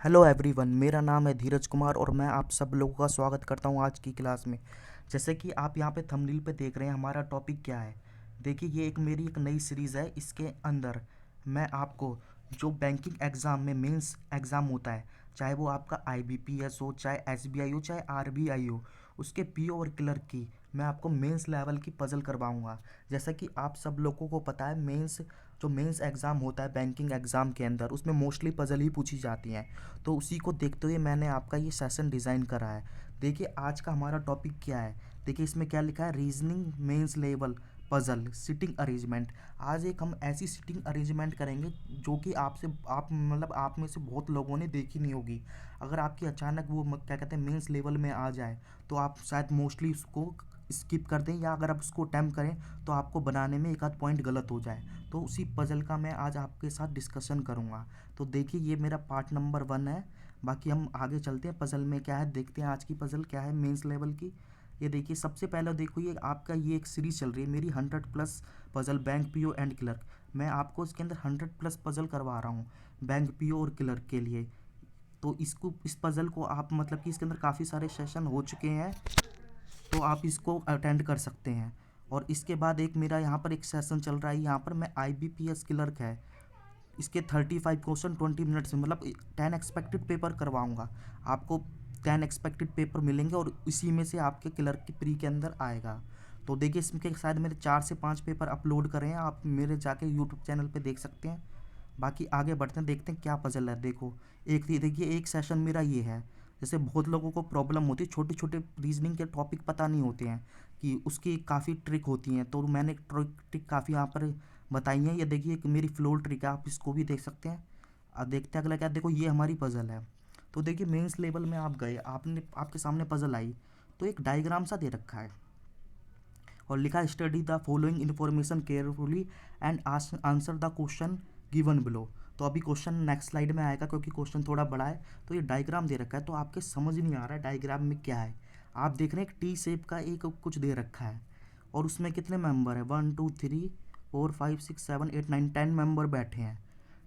Hello everyone, मेरा नाम है धीरज कुमार और मैं आप सब लोगों का स्वागत करता हूं आज की क्लास में। जैसे कि आप यहां पे थंबनेल पे देख रहे हैं, हमारा टॉपिक क्या है। देखिए, ये मेरी एक नई सीरीज़ है। इसके अंदर मैं आपको जो बैंकिंग एग्ज़ाम में मेंस एग्ज़ाम होता है, चाहे वो आपका आईबीपीएस हो, चाहे एसबीआई हो, चाहे आरबीआई हो, उसके पीओ और क्लर्क की मैं आपको मेंस लेवल की पजल करवाऊंगा। जैसा कि आप सब लोगों को पता है, जो मेंस एग्ज़ाम होता है बैंकिंग एग्ज़ाम के अंदर, उसमें मोस्टली पजल ही पूछी जाती हैं। तो उसी को देखते हुए मैंने आपका ये सेशन डिज़ाइन करा है। देखिए, आज का हमारा टॉपिक क्या है। देखिए, इसमें क्या लिखा है, reasoning mains level puzzle sitting arrangement. आज एक हम ऐसी सिटिंग अरेंजमेंट करेंगे जो कि आप में से बहुत लोगों ने देखी नहीं होगी। अगर आपकी अचानक वो क्या कहते हैं मेंस लेवल में आ जाए तो आप शायद मोस्टली उसको स्किप कर दें, या अगर आप उसको अटैम्प्ट करें तो आपको बनाने में एक आध पॉइंट गलत हो जाए। तो उसी पजल का मैं आज आपके साथ डिस्कशन करूँगा। तो देखिए, ये मेरा पार्ट नंबर 1 है। बाकी हम आगे चलते हैं, पजल में क्या है देखते हैं आज की पजल क्या है मेंस लेवल की। ये देखिए, सबसे पहले देखो, ये आपका ये एक सीरीज चल रही है मेरी 100+ puzzle bank PO and clerk. मैं आपको इसके अंदर 100+ पजल करवा रहा हूँ बैंक पीओ और क्लर्क के लिए। तो इस पजल को आप कि इसके अंदर काफ़ी सारे सेशन हो चुके हैं, तो आप इसको अटेंड कर सकते हैं। और इसके बाद एक मेरा यहाँ पर एक सेशन चल रहा है, यहाँ पर मैं आईबीपीएस क्लर्क है, इसके 35 क्वेश्चन 20 मिनट्स में, 10 एक्सपेक्टेड पेपर करवाऊंगा। आपको 10 एक्सपेक्टेड पेपर मिलेंगे और इसी में से आपके क्लर्क की प्री के अंदर आएगा। तो देखिए, इसमें शायद मेरे 4 से 5 पेपर अपलोड करें हैं, आप मेरे जाके यूट्यूब चैनल पे देख सकते हैं। बाकी आगे बढ़ते हैं, देखते हैं क्या पजल है। देखो, देखिए, एक सेशन मेरा ये है। जैसे बहुत लोगों को प्रॉब्लम होती है, छोटे छोटे रीजनिंग के टॉपिक पता नहीं होते हैं कि उसकी काफ़ी ट्रिक होती हैं, तो मैंने ट्रिक काफ़ी यहाँ पर बताई हैं। ये देखिए, एक मेरी फ्लोर ट्रिक है, आप इसको भी देख सकते हैं। अब देखते हैं अगला क्या। देखो, ये हमारी पजल है। तो देखिए, मेंस लेवल में आप गए, आपने आपके सामने पजल आई, तो एक डायग्राम सा दे रखा है और लिखा है study the following information carefully and answer the question given below. तो अभी क्वेश्चन नेक्स्ट स्लाइड में आएगा क्योंकि क्वेश्चन थोड़ा बड़ा है। तो ये डायग्राम दे रखा है, तो आपके समझ नहीं आ रहा है डायग्राम में क्या है। आप देख रहे हैं एक टी शेप का एक कुछ दे रखा है, और उसमें कितने मेंबर है, 1 2 3 4 5 6 7 8 9 10 मेंबर बैठे हैं।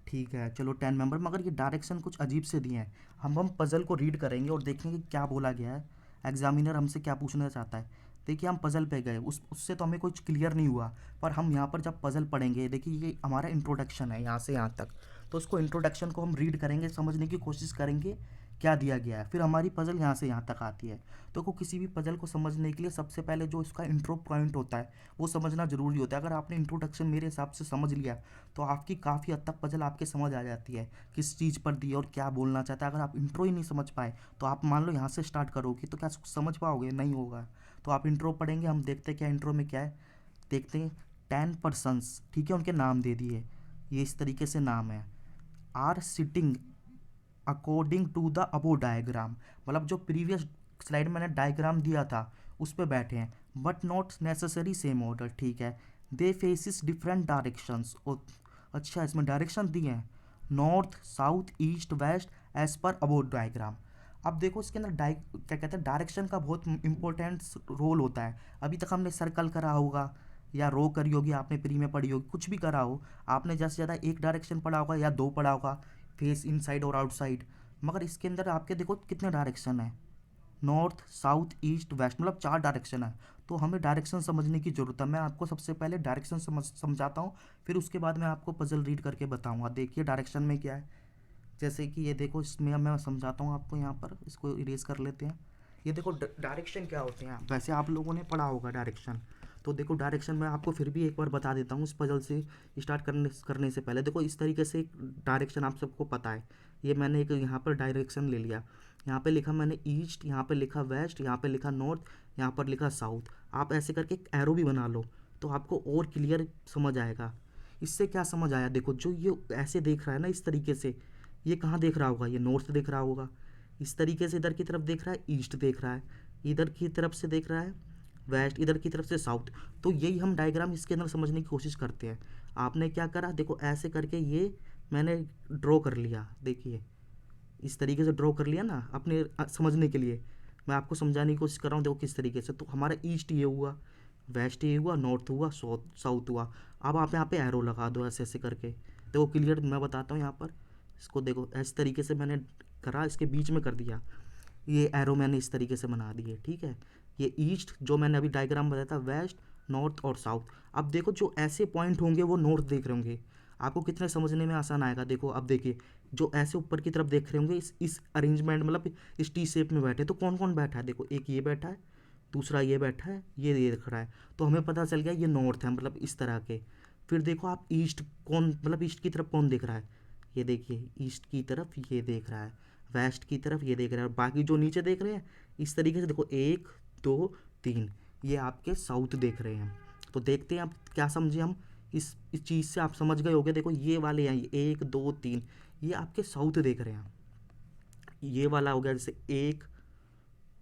ठीक है, चलो 10 मेंबर, मगर ये डायरेक्शन कुछ अजीब से दिए हैं। हम पजल को रीड करेंगे और देखेंगे क्या बोला गया है, एग्जामिनर हमसे क्या पूछना चाहता है। देखिए, हम पजल पे गए, उससे तो हमें कुछ क्लियर नहीं हुआ। पर हम यहाँ पर जब पजल पढ़ेंगे, देखिए ये हमारा इंट्रोडक्शन है यहाँ से यहाँ तक। तो उसको इंट्रोडक्शन को हम रीड करेंगे, समझने की कोशिश करेंगे क्या दिया गया है, फिर हमारी पजल यहाँ से यहाँ तक आती है। तो किसी भी पजल को समझने के लिए सबसे पहले जो इसका इंट्रो पॉइंट होता है वो समझना ज़रूरी होता है। अगर आपने इंट्रोडक्शन मेरे हिसाब से समझ लिया तो आपकी काफ़ी हद तक पजल आपके समझ आ जाती है, किस चीज़ पर दी है और क्या बोलना चाहता है। अगर आप इंट्रो ही नहीं समझ पाए तो आप मान लो यहाँ से स्टार्ट करोगे तो क्या समझ पाओगे, नहीं होगा। तो आप इंट्रो पढ़ेंगे, हम देखते हैं क्या इंट्रो में क्या है। देखते हैं, 10 पर्सन्स, ठीक है, उनके नाम दे दिए, ये इस तरीके से नाम है। Are sitting according to the above diagram, जो प्रीवियस स्लाइड में मैंने डायग्राम दिया था उस पर बैठे हैं, but not necessary same order. ठीक है, दे फेसिस डिफरेंट डायरेक्शंस। अच्छा, इसमें डायरेक्शन दिए हैं, north south east west, as per above diagram. अब देखो, इसके अंदर क्या कहते हैं, डायरेक्शन का बहुत इंपॉर्टेंट रोल होता है। अभी तक हमने सर्कल करा होगा या रो करी होगी, आपने प्री में पढ़ी होगी, कुछ भी करा हो, आपने ज़्यादा से ज़्यादा एक डायरेक्शन पढ़ा होगा या दो पढ़ा होगा, फेस इनसाइड और आउटसाइड। मगर इसके अंदर आपके देखो कितने डायरेक्शन है, north south east waste, 4 direction है। तो हमें डायरेक्शन समझने की ज़रूरत है। मैं आपको सबसे पहले डायरेक्शन समझाता हूँ, फिर उसके बाद मैं आपको पजल रीड करके बताऊँगा। देखिए डायरेक्शन में क्या है। जैसे कि ये देखो, इसमें मैं समझाता हूँ आपको, यहाँ पर इसको इरेज कर लेते हैं। ये देखो, डायरेक्शन क्या होते हैं, वैसे आप लोगों ने पढ़ा होगा डायरेक्शन। तो देखो, डायरेक्शन मैं आपको फिर भी एक बार बता देता हूँ इस पजल से स्टार्ट करने से पहले। देखो, इस तरीके से डायरेक्शन आप सबको पता है। ये मैंने एक यहाँ पर डायरेक्शन ले लिया, यहाँ पे लिखा मैंने ईस्ट, यहाँ पे लिखा वेस्ट, यहाँ पे लिखा नॉर्थ, यहाँ पर लिखा साउथ। आप ऐसे करके एक एरो भी बना लो तो आपको और क्लियर समझ आएगा। इससे क्या समझ आया, देखो जो ये ऐसे देख रहा है ना इस तरीके से, ये कहाँ देख रहा होगा, ये नॉर्थ देख रहा होगा। इस तरीके से इधर की तरफ देख रहा है, ईस्ट देख रहा है। इधर की तरफ से देख रहा है वेस्ट, इधर की तरफ से साउथ। तो यही हम डायग्राम इसके अंदर समझने की कोशिश करते हैं। आपने क्या करा, देखो ऐसे करके ये मैंने ड्रॉ कर लिया। देखिए, इस तरीके से ड्रॉ कर लिया ना अपने समझने के लिए। मैं आपको समझाने की कोशिश कर रहा हूँ, देखो किस तरीके से। तो हमारा ईस्ट ये हुआ, वेस्ट ये हुआ, नॉर्थ हुआ, साउथ हुआ। अब आप यहाँ पे एरो लगा दो ऐसे ऐसे करके। देखो क्लियर मैं बताता हूँ यहाँ पर। इसको देखो इस तरीके से मैंने करा, इसके बीच में कर दिया, ये एरो मैंने इस तरीके से बना दिए, ठीक है। ये ईस्ट जो मैंने अभी डायग्राम बताया था, वेस्ट, नॉर्थ और साउथ। अब देखो जो ऐसे पॉइंट होंगे वो नॉर्थ देख रहे होंगे, आपको कितने समझने में आसान आएगा। देखो अब देखिए, जो ऐसे ऊपर की तरफ देख रहे होंगे इस अरेंजमेंट मतलब इस टी शेप में बैठे, तो कौन कौन बैठा है, देखो एक ये बैठा है, दूसरा ये बैठा है, ये दिख रहा है, तो हमें पता चल गया ये नॉर्थ है, मतलब इस तरह के। फिर देखो आप ईस्ट कौन, मतलब ईस्ट की तरफ कौन दिख रहा है, ये देखिए ईस्ट की तरफ ये देख रहा है, वेस्ट की तरफ ये देख रहा है, और बाकी जो नीचे देख रहे हैं इस तरीके से देखो 1 2 3, ये आपके साउथ देख रहे हैं। तो देखते हैं आप क्या समझे हम इस चीज़ से, आप समझ गए होगे। देखो ये वाले हैं, ये 1 2 3, ये आपके साउथ देख रहे हैं। ये वाला हो गया जैसे 1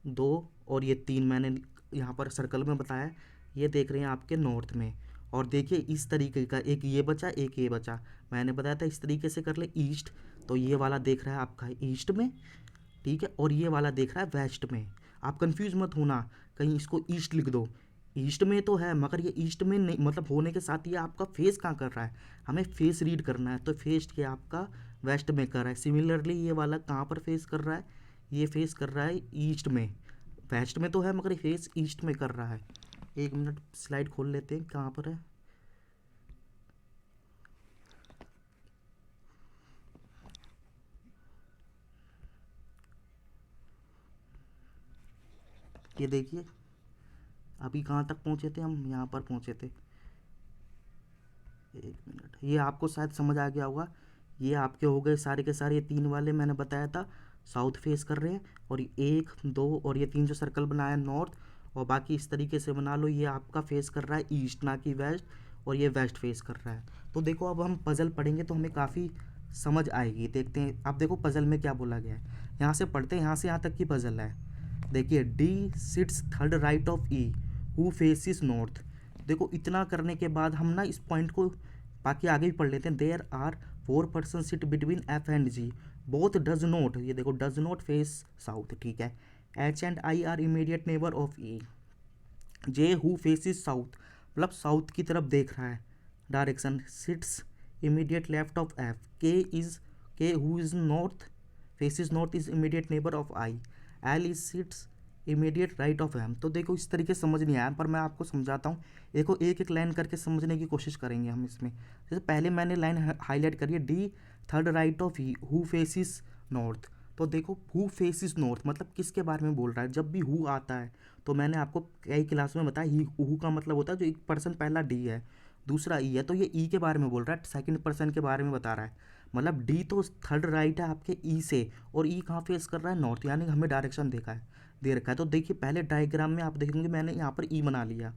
2 और ये 3 मैंने यहाँ पर सर्कल में बताया, ये देख रहे हैं आपके नॉर्थ में। और देखिए इस तरीके का एक ये बचा, एक ये बचा, मैंने बताया था इस तरीके से कर ले ईस्ट, तो ये वाला देख रहा है आपका ईस्ट में, ठीक है, और ये वाला देख रहा है वेस्ट में। आप कंफ्यूज मत होना, कहीं इसको ईस्ट लिख दो, ईस्ट में तो है मगर ये ईस्ट में नहीं, मतलब होने के साथ ये आपका फेस कहाँ कर रहा है, हमें फेस रीड करना है, तो फेस के आपका वेस्ट में कर रहा है। सिमिलरली ये वाला कहाँ पर फेस कर रहा है, ये फेस कर रहा है ईस्ट में, वेस्ट में तो है मगर फेस ईस्ट में कर रहा है। एक मिनट स्लाइड खोल लेते हैं, कहाँ पर है, ये देखिए अभी कहाँ तक पहुँचे थे हम, यहाँ पर पहुँचे थे। एक मिनट, ये आपको शायद समझ आ गया होगा। ये आपके हो गए सारे के सारे, ये 3 वाले मैंने बताया था साउथ फेस कर रहे हैं, और ये 1 2 और ये 3 जो सर्कल बनाया नॉर्थ, और बाकी इस तरीके से बना लो, ये आपका फेस कर रहा है ईस्ट ना कि वेस्ट, और ये वेस्ट फेस कर रहा है। तो देखो अब हम पज़ल पढ़ेंगे तो हमें काफ़ी समझ आएगी। देखते हैं अब देखो पज़ल में क्या बोला गया है, यहाँ से पढ़ते हैं, यहाँ से यहाँ तक की पज़ल है। देखिए D seats third right of E who faces north. देखो इतना करने के बाद हम ना इस पॉइंट को बाकी आगे भी पढ़ लेते हैं। There are 4 person sit between F and G, both does not, ये देखो डज नॉट फेस साउथ, ठीक है। H and I are immediate neighbour of E, J who faces south, मतलब साउथ की तरफ देख रहा है direction, sits immediate left of F, K who is north faces north is immediate neighbour of I, L is sits immediate right of M. तो देखो इस तरीके से समझ नहीं आया, पर मैं आपको समझाता हूँ। देखो एक एक लाइन करके समझने की कोशिश करेंगे हम इसमें। जैसे पहले मैंने लाइन हाईलाइट करी है, D third right of he who faces north. तो देखो हु फेसिस नॉर्थ मतलब किसके बारे में बोल रहा है। जब भी हु आता है तो मैंने आपको कई क्लास में बताया, ही हु का मतलब होता है जो एक पर्सन, पहला डी है दूसरा ई है, तो ये ई के बारे में बोल रहा है, सेकंड पर्सन के बारे में बता रहा है। मतलब डी तो थर्ड राइट है आपके ई से, और ई कहाँ फेस कर रहा है, नॉर्थ, यानी हमें डायरेक्शन देखा है दे रखा है। तो देखिए पहले डायग्राम में आप देखेंगे मैंने यहाँ पर ई बना लिया,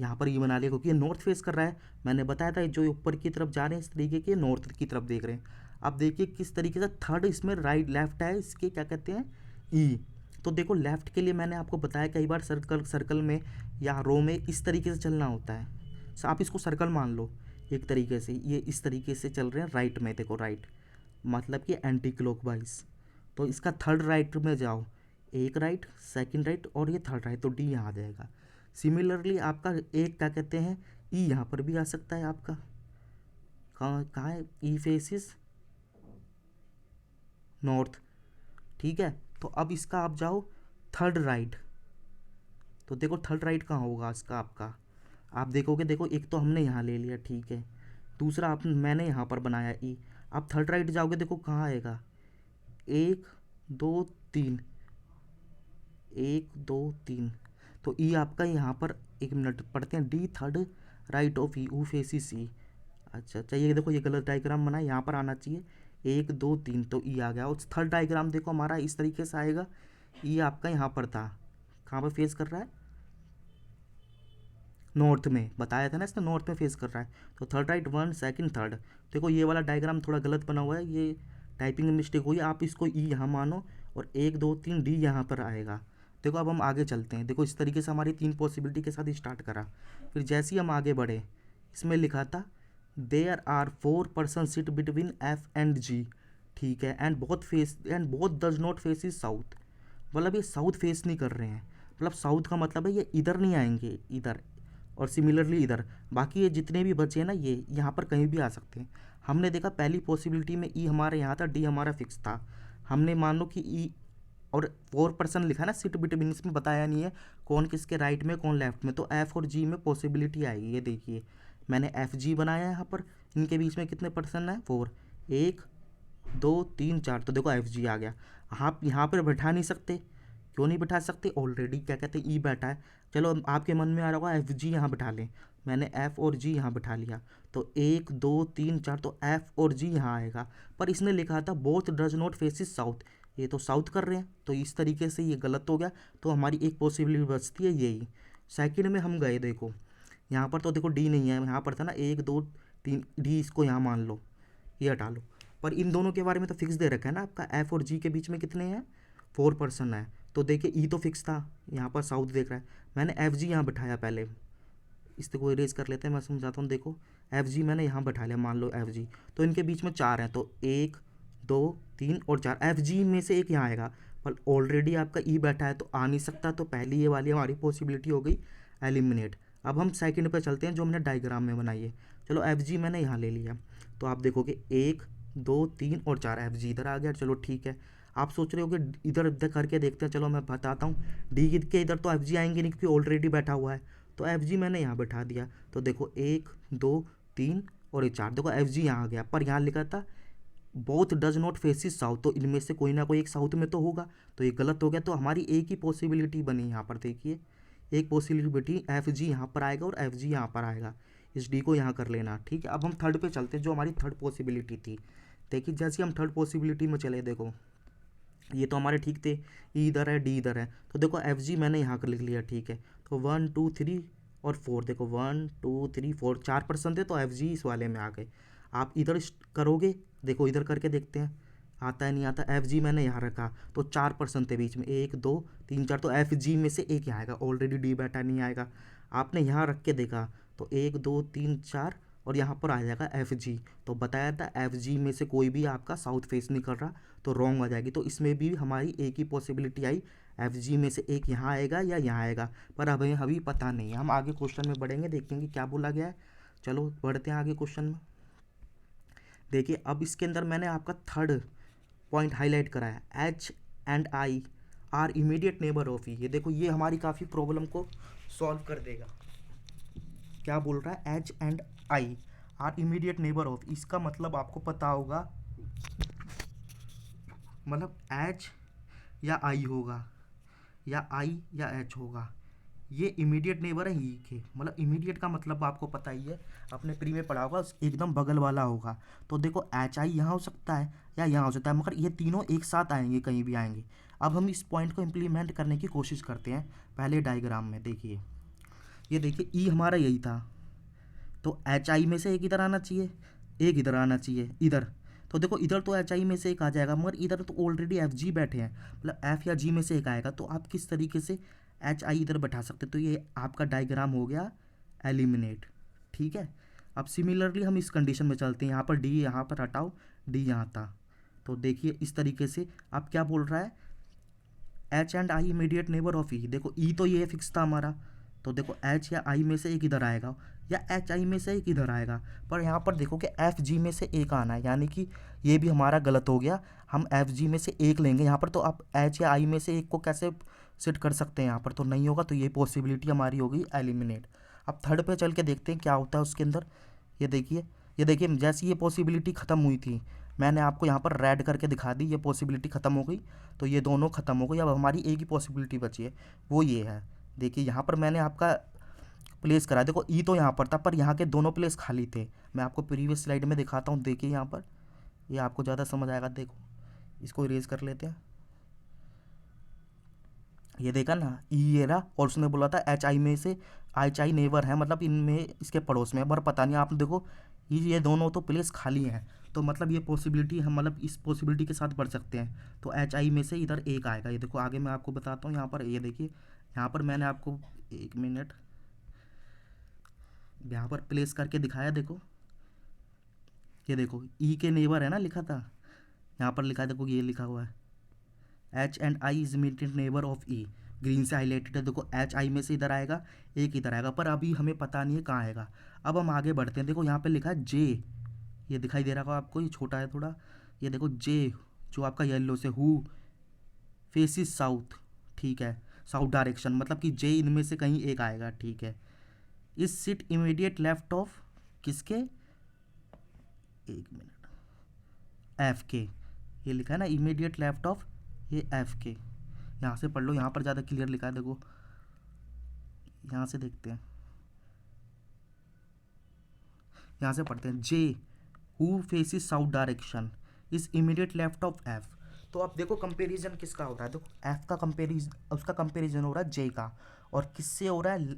यहाँ पर ई बना लिया क्योंकि ये नॉर्थ फेस कर रहा है। मैंने बताया था जो ऊपर की तरफ जा रहे हैं इस तरीके के नॉर्थ की तरफ देख रहे हैं। अब देखिए किस तरीके से थर्ड इसमें राइट लेफ्ट है, इसके क्या कहते हैं ई। तो देखो लेफ्ट के लिए मैंने आपको बताया कई बार सर्कल में या रो में इस तरीके से चलना होता है। आप इसको सर्कल मान लो एक तरीके से, ये इस तरीके से चल रहे हैं राइट में, देखो राइट मतलब कि एंटी क्लॉकवाइज। तो इसका थर्ड राइट में जाओ, एक राइट सेकंड राइट और ये थर्ड राइट, तो डी यहाँ आ जाएगा। सिमिलरली आपका एक क्या कहते हैं ई यहाँ पर भी आ सकता है आपका, कहाँ है, ई फेसिस नॉर्थ, ठीक है। तो अब इसका आप जाओ थर्ड राइट, तो देखो थर्ड राइट कहाँ होगा इसका आपका, आप देखोगे, देखो एक तो हमने यहाँ ले लिया, ठीक है, दूसरा आप मैंने यहाँ पर बनाया ई। आप थर्ड राइट जाओगे देखो कहाँ आएगा, 1 2 3, 1 2 3, तो ई आपका यहाँ पर, एक मिनट पढ़ते हैं, D third right of E who faces E. अच्छा चाहिए, देखो ये गलत डायग्राम बना है, यहाँ पर आना चाहिए 1 2 3, तो ई आ गया। और थर्ड डायग्राम देखो हमारा इस तरीके से आएगा, ई आपका यहाँ पर था, कहाँ पर फेस कर रहा है, नॉर्थ में, बताया था ना इसने नॉर्थ में फेस कर रहा है। तो थर्ड राइट 1 सेकंड थर्ड, देखो ये वाला डायग्राम थोड़ा गलत बना हुआ है, ये टाइपिंग में मिस्टेक हुई, आप इसको ई यहाँ मानो और 1 2 3 डी यहाँ पर आएगा। देखो अब हम आगे चलते हैं, देखो इस तरीके से हमारी 3 पॉसिबिलिटी के साथ स्टार्ट करा। फिर जैसे ही हम आगे बढ़े, इसमें लिखा था there are 4 person sit between F and G, ठीक है, and both does not face is south, मतलब ये साउथ फेस नहीं कर रहे हैं, मतलब साउथ का मतलब है ये इधर नहीं आएंगे, इधर, और सिमिलरली इधर। बाकी ये जितने भी बचे हैं ना ये यहाँ पर कहीं भी आ सकते हैं। हमने देखा पहली पॉसिबिलिटी में ई हमारे यहाँ था, डी हमारा फिक्स था। हमने मान लो कि ई और 4% लिखा ना सिट बिटवीन, इसमें बताया नहीं है कौन किसके राइट में कौन लेफ्ट में, तो एफ और जी में पॉसिबिलिटी आएगी। ये देखिए मैंने एफ जी बनाया है यहाँ पर, इनके बीच में कितने पर्सन है 4, 1 2 3 4, तो देखो एफ जी आ गया। आप यहाँ पर बैठा नहीं सकते, क्यों नहीं बैठा सकते, ऑलरेडी क्या कहते हैं ई बैठा है। चलो आपके मन में आ रहा होगा एफ जी यहाँ बैठा लें, मैंने एफ और जी यहाँ बैठा लिया, तो 1 2 3 4, तो एफ और जी यहाँ आएगा। पर इसने लिखा था both does not faces south, ये तो साउथ कर रहे हैं, तो इस तरीके से ये गलत हो गया। तो हमारी एक पॉसिबिलिटी बचती है यही। सेकंड में हम गए, देखो यहाँ पर तो देखो डी नहीं है, यहाँ पर था ना 1 2 3 डी, इसको यहाँ मान लो, ये हटा लो। पर इन दोनों के बारे में तो फिक्स दे रखा है ना आपका, एफ और जी के बीच में कितने हैं 4% है। तो देखिए ई तो फिक्स था, यहाँ पर साउथ देख रहा है, मैंने एफ जी यहाँ बैठाया पहले, इसको इरेज कर लेते हैं, मैं समझाता हूँ। देखो एफ जी मैंने यहाँ बैठा लिया, मान लो एफ जी, तो इनके बीच में 4 हैं, तो 1 2 3 और 4, एफ जी में से एक यहाँ आएगा। पर ऑलरेडी आपका ई बैठा है तो आ नहीं सकता, तो पहली ये वाली हमारी पॉसिबिलिटी हो गई एलिमिनेट। अब हम सेकंड पे चलते हैं जो हमने डायग्राम में बनाई है। चलो एफ जी मैंने यहाँ ले लिया, तो आप देखोगे 1 2 3 और 4, एफ जी इधर आ गया। चलो ठीक है, आप सोच रहे हो कि इधर इधर करके देखते हैं, चलो मैं बताता हूँ। डी के इधर तो एफ जी आएंगे नहीं क्योंकि ऑलरेडी बैठा हुआ है, तो एफ जी मैंने यहाँ बैठा दिया। तो देखो 1 2 3 और ये 4, देखो एफ जी यहाँ आ गया। पर यहाँ लिखा था both does not faces south, तो इनमें से कोई ना कोई एक साउथ में तो होगा, तो ये गलत हो गया। तो हमारी एक ही पॉसिबिलिटी बनी यहाँ पर, देखिए एक पॉसिबिलिटी एफ जी यहाँ पर आएगा और एफ जी यहाँ पर आएगा, इस डी को यहाँ कर लेना। ठीक है, अब हम थर्ड पे चलते हैं जो हमारी थर्ड पॉसिबिलिटी थी। देखिए जैसे हम थर्ड पॉसिबिलिटी में चले, देखो ये तो हमारे ठीक थे, ई इधर है डी इधर है, तो देखो एफ जी मैंने यहाँ कर लिख लिया। ठीक है, तो 1 2 3 और 4, देखो 1 2 3 4, 4% थे, तो एफ जी इस वाले में आ गए। आप इधर करोगे, देखो इधर करके देखते हैं आता है नहीं आता। एफ जी मैंने यहाँ रखा तो 4% थे बीच में, 1 2 3 4, तो एफ जी में से एक यहाँ आएगा, ऑलरेडी डी बैठा नहीं आएगा। आपने यहाँ रख के देखा तो 1 2 3 4 और यहाँ पर आ जाएगा एफ जी, तो बताया था एफ जी में से कोई भी आपका साउथ फेस नहीं कर रहा, तो रॉन्ग आ जाएगी। तो इसमें भी हमारी एक ही पॉसिबिलिटी आई, एफ जी में से एक यहाँ आएगा या यहाँ आएगा, पर अभी अभी पता नहीं है। हम आगे क्वेश्चन में बढ़ेंगे, देखेंगे क्या बोला गया है। चलो बढ़ते हैं आगे क्वेश्चन में। देखिए अब इसके अंदर मैंने आपका थर्ड पॉइंट हाईलाइट करा है, H and I are immediate neighbour of E. ये देखो ये हमारी काफ़ी प्रॉब्लम को सॉल्व कर देगा। क्या बोल रहा है, H and I are immediate neighbour of, इसका मतलब आपको पता होगा, मतलब एच या आई होगा या आई या एच होगा, ये इमीडिएट नेबर है ई के। मतलब इमीडिएट का मतलब आपको पता ही है, आपने प्री में पढ़ा होगा, एकदम बगल वाला होगा। तो देखो एच आई यहाँ हो सकता है या यहाँ हो सकता है, मगर ये तीनों एक साथ आएंगे, कहीं भी आएंगे। अब हम इस पॉइंट को इम्प्लीमेंट करने की कोशिश करते हैं। पहले डायग्राम में देखिए, ये देखिए ई हमारा यही था, तो एच आई में से एक इधर आना चाहिए, एक इधर आना चाहिए इधर। तो देखो इधर तो एच आई में से एक आ जाएगा, मगर इधर तो ऑलरेडी एफ जी बैठे हैं, मतलब एफ या जी में से एक आएगा। तो आप किस तरीके से एच आई इधर बैठा सकते, तो ये आपका डायग्राम हो गया एलिमिनेट। ठीक है, अब सिमिलरली हम इस कंडीशन में चलते हैं, यहाँ पर डी यहाँ पर हटाओ, डी यहाँ था। तो देखिए इस तरीके से अब क्या बोल रहा है, H and I immediate neighbour of E. देखो ई तो ये फिक्स था हमारा, तो देखो एच या आई में से एक इधर आएगा या एच आई में से एक इधर आएगा। पर यहाँ पर देखो कि एफ जी में से एक आना है, यानी कि ये भी हमारा गलत हो गया। हम एफ जी में से एक लेंगे यहाँ पर, तो आप एच या आई में से एक को कैसे सेट कर सकते हैं, यहाँ पर तो नहीं होगा, तो ये पॉसिबिलिटी हमारी हो गई एलिमिनेट। अब थर्ड पे चल के देखते हैं क्या होता है उसके अंदर। ये देखिए, ये देखिए जैसी ये पॉसिबिलिटी ख़त्म हुई थी, मैंने आपको यहाँ पर रेड करके दिखा दी, ये पॉसिबिलिटी ख़त्म हो गई, तो ये दोनों ख़त्म हो गई। अब हमारी एक ही पॉसिबिलिटी बची है, वो ये है। देखिए यहाँ पर मैंने आपका प्लेस करा, देखो ई तो यहाँ पर था, पर यहाँ के दोनों प्लेस खाली थे। मैं आपको प्रीवियस स्लाइड में दिखाता हूँ, देखिए यहाँ पर, ये आपको ज़्यादा समझ आएगा। देखो इसको इरेज कर लेते हैं, ये देखा ना ई ये रहा, और उसने बोला था एच आई में से एच आई नेबर है, मतलब इनमें इसके पड़ोस में है, पर पता नहीं। आप देखो ये दोनों तो प्लेस खाली हैं, तो मतलब ये पॉसिबिलिटी हम मतलब इस पॉसिबिलिटी के साथ बढ़ सकते हैं। तो एच आई में से इधर एक आएगा, ये देखो आगे मैं आपको बताता हूँ। यहाँ पर ये देखिए, यहाँ पर मैंने आपको 1 मिनट यहाँ पर प्लेस करके दिखाया। देखो ये देखो ई के नेबर है ना, लिखा था यहाँ पर, लिखा है देखो ये लिखा हुआ है, H and I is immediate neighbour of E, green से हाईलाइटेड है। देखो एच आई में से इधर आएगा, एक इधर आएगा, पर अभी हमें पता नहीं है कहाँ आएगा। अब हम आगे बढ़ते हैं, देखो यहाँ पे लिखा है जे, ये दिखाई दे रहा होगा आपको, ये छोटा है थोड़ा। ये देखो जे, जो आपका येलो से, हु फेसिस साउथ, ठीक है, साउथ डायरेक्शन, मतलब कि जे इनमें से कहीं एक आएगा, ठीक है। इस सिट इमीडिएट लेफ्ट ऑफ किसके, एक मिनट, एफ के, ये लिखा है ना इमीडिएट लेफ्ट ऑफ, ये एफ के, यहाँ से पढ़ लो, यहाँ पर ज़्यादा क्लियर लिखा है, देखो यहाँ से देखते हैं, यहाँ से पढ़ते हैं, J who faces south direction is immediate left of F. तो अब देखो कंपैरिजन किसका हो रहा है, देखो एफ का कंपैरिजन, उसका कंपैरिजन हो रहा है जे का, और किससे हो रहा है,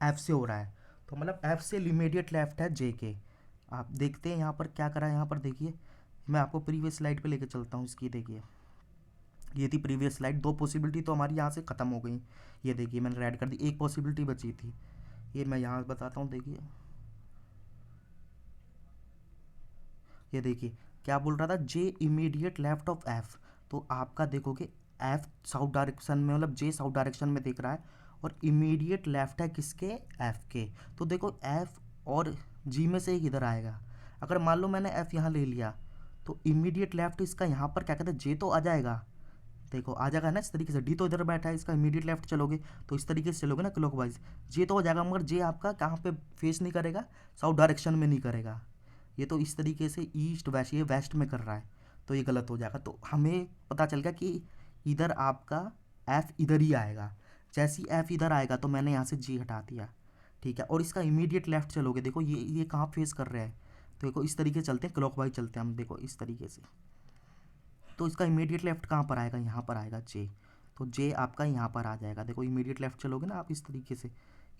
एफ से हो रहा है। तो मतलब एफ से इमीडिएट लेफ्ट है जे के। आप देखते हैं यहाँ पर क्या करा है, यहाँ पर देखिए, मैं आपको प्रीवियस स्लाइड पे लेके चलता हूँ इसकी, देखिए ये थी प्रीवियस स्लाइड, दो पॉसिबिलिटी तो हमारी यहाँ से ख़त्म हो गई, ये देखिए मैंने ऐड कर दी, एक पॉसिबिलिटी बची थी, ये मैं यहाँ बताता हूँ, देखिए ये देखिए क्या बोल रहा था, जे इमीडिएट लेफ्ट ऑफ एफ। तो आपका देखोगे एफ साउथ डायरेक्शन में, मतलब जे साउथ डायरेक्शन में देख रहा है, और इमीडिएट लेफ्ट है किसके, एफ के। तो देखो एफ और जी में से एक इधर आएगा। अगर मान लो मैंने एफ यहाँ ले लिया, तो इमीडिएट लेफ्ट इसका यहाँ पर क्या कहते हैं, जे तो आ जाएगा, देखो आ जाएगा ना इस तरीके से, डी तो इधर बैठा है, इसका इमीडिएट लेफ्ट चलोगे तो इस तरीके से चलोगे ना क्लॉकवाइज, जे तो हो जाएगा, मगर जे आपका कहाँ पे फेस नहीं करेगा, साउथ डायरेक्शन में नहीं करेगा, ये तो इस तरीके से ईस्ट वेस्ट, ये वेस्ट में कर रहा है, तो ये गलत हो जाएगा। तो हमें पता चल गया कि इधर आपका एफ इधर ही आएगा, जैसे ही एफ इधर आएगा तो मैंने यहाँ से जी हटा दिया, ठीक है। और इसका इमीडिएट लेफ्ट चलोगे, देखो ये कहाँ फेस कर रहे हैं, तो देखो इस तरीके से चलते हैं, क्लॉकवाइज चलते हैं हम, देखो इस तरीके से। तो इसका इमीडिएट लेफ्ट कहाँ पर आएगा, यहाँ पर आएगा जे, तो जे आपका यहाँ पर आ जाएगा। देखो इमीडिएट लेफ्ट चलोगे ना आप इस तरीके से,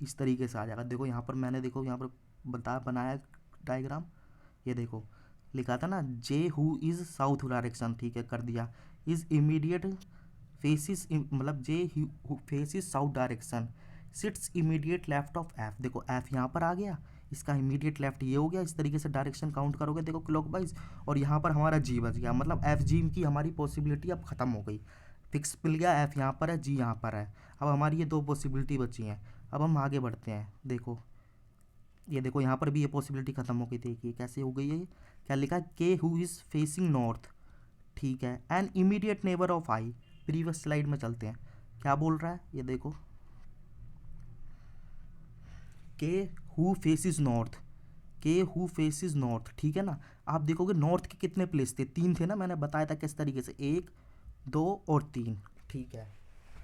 इस तरीके से आ जाएगा। देखो यहाँ पर मैंने, देखो यहाँ पर बनाया डायग्राम, ये देखो लिखा था ना, J who is south direction, ठीक है, कर दिया। इज़ इमीडिएट फेसिस, मतलब J faces south direction, sits immediate left of F. देखो एफ यहाँ पर आ गया, इसका इमीडिएट लेफ्ट ये हो गया, इस तरीके से डायरेक्शन काउंट करोगे देखो क्लॉकवाइज, और यहाँ पर हमारा जी बच गया, मतलब एफ जी की हमारी पॉसिबिलिटी अब ख़त्म हो गई, फिक्स मिल गया, एफ यहाँ पर है, जी यहाँ पर है। अब हमारी ये दो पॉसिबिलिटी बची हैं। अब हम आगे बढ़ते हैं, देखो ये देखो यहाँ पर भी ये पॉसिबिलिटी खत्म हो गई, देखिए कैसे हो गई है, क्या लिखा है, के हु इज़ फेसिंग नॉर्थ, ठीक है, N immediate neighbour of I. Previous slide में चलते हैं, क्या बोल रहा है, ये देखो के हु फेसिस नॉर्थ, के हु फेसिस नॉर्थ, ठीक है ना। आप देखोगे नॉर्थ के कितने प्लेस थे, तीन थे ना, मैंने बताया था किस तरीके से, एक, दो और तीन, ठीक है।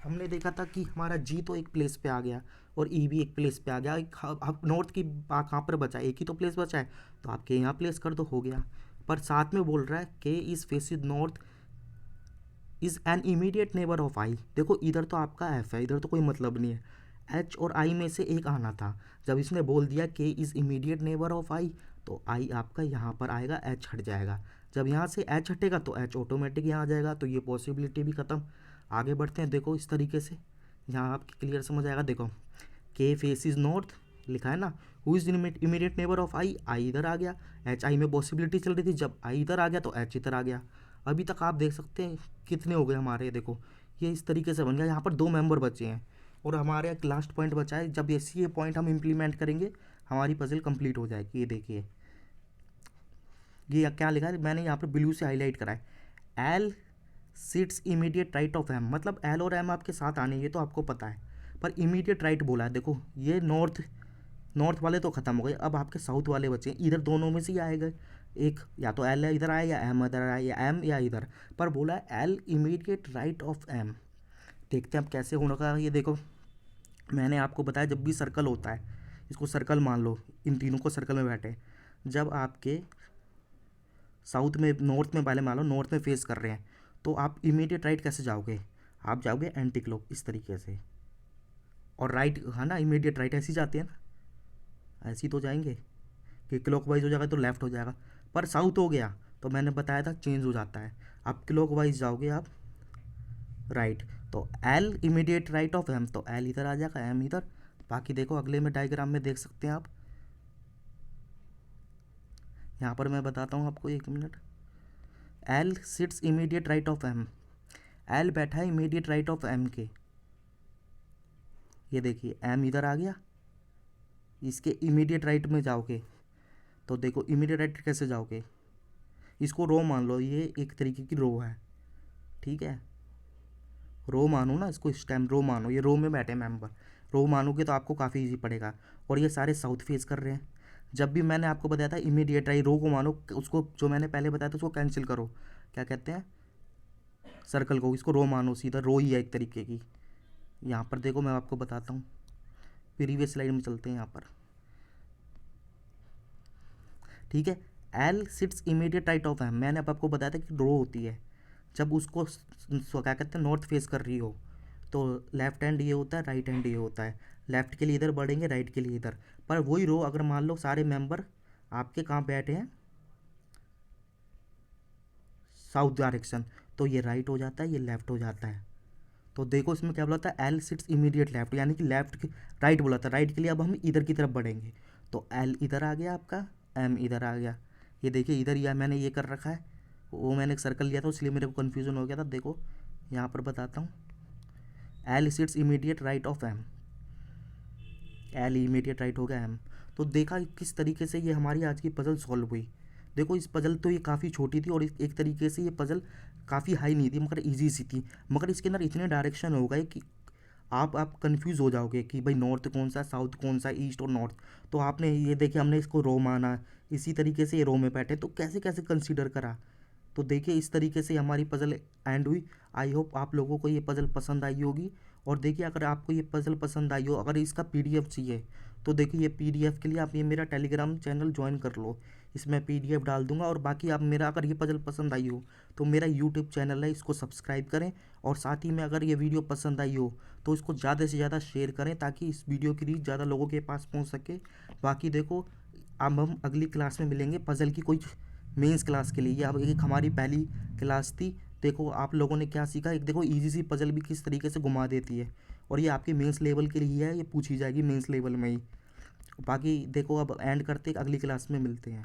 हमने देखा था कि हमारा जी तो एक प्लेस पे आ गया और ई भी एक प्लेस पे आ गया, अब नॉर्थ की कहाँ पर बचा, एक ही तो प्लेस बचा है, तो आपके यहाँ प्लेस कर दो, हो गया। पर साथ में बोल रहा है K is faces north is an immediate neighbour of I. देखो इधर तो आपका एफ है, इधर तो कोई मतलब नहीं है, एच और आई में से एक आना था। जब इसने बोल दिया के इज़ इमीडिएट नेबर ऑफ आई, तो आई आपका यहाँ पर आएगा, एच हट जाएगा। जब यहाँ से एच हटेगा तो एच ऑटोमेटिक यहाँ आ जाएगा, तो ये पॉसिबिलिटी भी ख़त्म। आगे बढ़ते हैं, देखो इस तरीके से, यहाँ आपकी क्लियर समझ आएगा। देखो के फेस इज़ नॉर्थ लिखा है ना, who is immediate neighbour of I, I इधर आ गया, एच आई में पॉसिबिलिटी चल रही थी, जब आई इधर आ गया तो एच इधर आ गया। अभी तक आप देख सकते हैं कितने हो गए हमारे, देखो ये इस तरीके से बन गया। यहाँ पर दो मेंबर बचे हैं और हमारे एक लास्ट पॉइंट बचा है, जब ऐसी ये पॉइंट हम इम्प्लीमेंट करेंगे हमारी पजल कंप्लीट हो जाएगी। ये देखिए ये क्या लिखा है, मैंने यहाँ पर ब्लू से हाईलाइट करा है, L sits immediate right of M, मतलब एल और एम आपके साथ आने, ये तो आपको पता है, पर इमीडिएट राइट बोला है। देखो ये नॉर्थ वाले तो ख़त्म हो गए, अब आपके साउथ वाले बचे, इधर दोनों में से ही आएगा, एक या तो एल इधर आए या एम इधर आए, या एम या इधर, पर बोला है L immediate right of M. देखते हैं अब कैसे होगा ये। देखो मैंने आपको बताया जब भी सर्कल होता है, इसको सर्कल मान लो, इन तीनों को सर्कल में बैठे, जब आपके साउथ में, नॉर्थ में, पहले मान लो नॉर्थ में फेस कर रहे हैं, तो आप इमीडिएट राइट कैसे जाओगे, आप जाओगे एंटी क्लॉक इस तरीके से, और राइट है ना, इमीडिएट राइट ऐसे ही जाते हैं ना, ऐसे ही तो जाएंगे कि क्लॉक वाइज हो जाएगा तो लेफ्ट हो जाएगा, पर साउथ हो गया तो मैंने बताया था चेंज हो जाता है, आप क्लॉक वाइज जाओगे आप राइट, तो L immediate right of M, तो एल इधर आ जाएगा, एम इधर। बाकी देखो अगले में डायग्राम में देख सकते हैं आप, यहाँ पर मैं बताता हूँ आपको, एक minute. L sits immediate right of M, L बैठा है इमीडिएट राइट ऑफ एम के, ये देखिए एम इधर आ गया, इसके इमीडिएट राइट में जाओगे तो देखो इमीडिएट राइट कैसे जाओगे, इसको रो मान लो, ये एक तरीके की रो है, ठीक है, रो मानो ना इसको, इस टाइम रो मानो, ये रो में बैठे मेंबर, रो मानोगे तो आपको काफ़ी इजी पड़ेगा। और ये सारे साउथ फेस कर रहे हैं। जब भी मैंने आपको बताया था इमीडिएट राइट रो को मानो, उसको जो मैंने पहले बताया था उसको कैंसिल करो, क्या कहते हैं, सर्कल को, इसको रो मानो, सीधा रो ही है एक तरीके की। यहाँ पर देखो मैं आपको बताता हूँ, प्रीवियस स्लाइड में चलते हैं यहाँ पर, ठीक है। L sits immediate right of M, मैंने अब आपको बताया था कि रो होती है, जब उसको क्या कहते हैं नॉर्थ फेस कर रही हो, तो लेफ्ट हैंड ये होता है, राइट हैंड ये होता है, लेफ्ट के लिए इधर बढ़ेंगे, राइट के लिए इधर। पर वही रो अगर मान लो सारे मेंबर आपके कहाँ बैठे हैं, साउथ डायरेक्शन, तो ये राइट हो जाता है, ये लेफ्ट हो जाता है। तो देखो इसमें क्या बोला था, एल सिट्स इमीडिएट लेफ्ट, यानी कि लेफ्ट के राइट बोला था, राइट के लिए अब हम इधर की तरफ बढ़ेंगे, तो एल इधर आ गया आपका, एम इधर आ गया। ये देखिए इधर या मैंने ये कर रखा है, वो मैंने एक सर्कल लिया था इसलिए मेरे को कन्फ्यूज़न हो गया था। देखो यहाँ पर बताता हूँ, L sits immediate right of M, L immediate right हो गया एम। तो देखा किस तरीके से ये हमारी आज की पजल सॉल्व हुई। देखो इस पजल तो ये काफ़ी छोटी थी और एक तरीके से ये पजल काफ़ी हाई नहीं थी मगर इजी सी थी, मगर इसके अंदर इतने डायरेक्शन हो गए कि आप कंफ्यूज हो जाओगे कि भाई नॉर्थ कौन सा, साउथ कौन सा, ईस्ट और नॉर्थ। तो आपने ये देखिए हमने इसको रो माना, इसी तरीके से ये रो में बैठे, तो कैसे कैसे कंसीडर करा। तो देखिए इस तरीके से हमारी पज़ल एंड हुई। आई होप आप लोगों को ये पज़ल पसंद आई होगी। और देखिए अगर आपको ये पज़ल पसंद आई हो, अगर इसका पीडीएफ चाहिए तो देखिए ये पीडीएफ के लिए आप ये मेरा टेलीग्राम चैनल ज्वाइन कर लो, इसमें पीडीएफ डाल दूंगा। और बाकी आप मेरा अगर ये पज़ल पसंद आई हो तो मेरा यूट्यूब चैनल है, इसको सब्सक्राइब करें। और साथ ही में अगर ये वीडियो पसंद आई हो तो इसको ज़्यादा से ज़्यादा शेयर करें ताकि इस वीडियो की रीच ज़्यादा लोगों के पास पहुँच सके। बाकी देखो अब हम अगली क्लास में मिलेंगे पज़ल की कोई मेंस क्लास के लिए। ये अब एक हमारी पहली क्लास थी। देखो आप लोगों ने क्या सीखा, एक देखो इजी सी पजल भी किस तरीके से घुमा देती है, और ये आपके मेंस लेवल के लिए है, ये पूछी जाएगी मेंस लेवल में ही। बाकी देखो अब एंड करते अगली क्लास में मिलते हैं।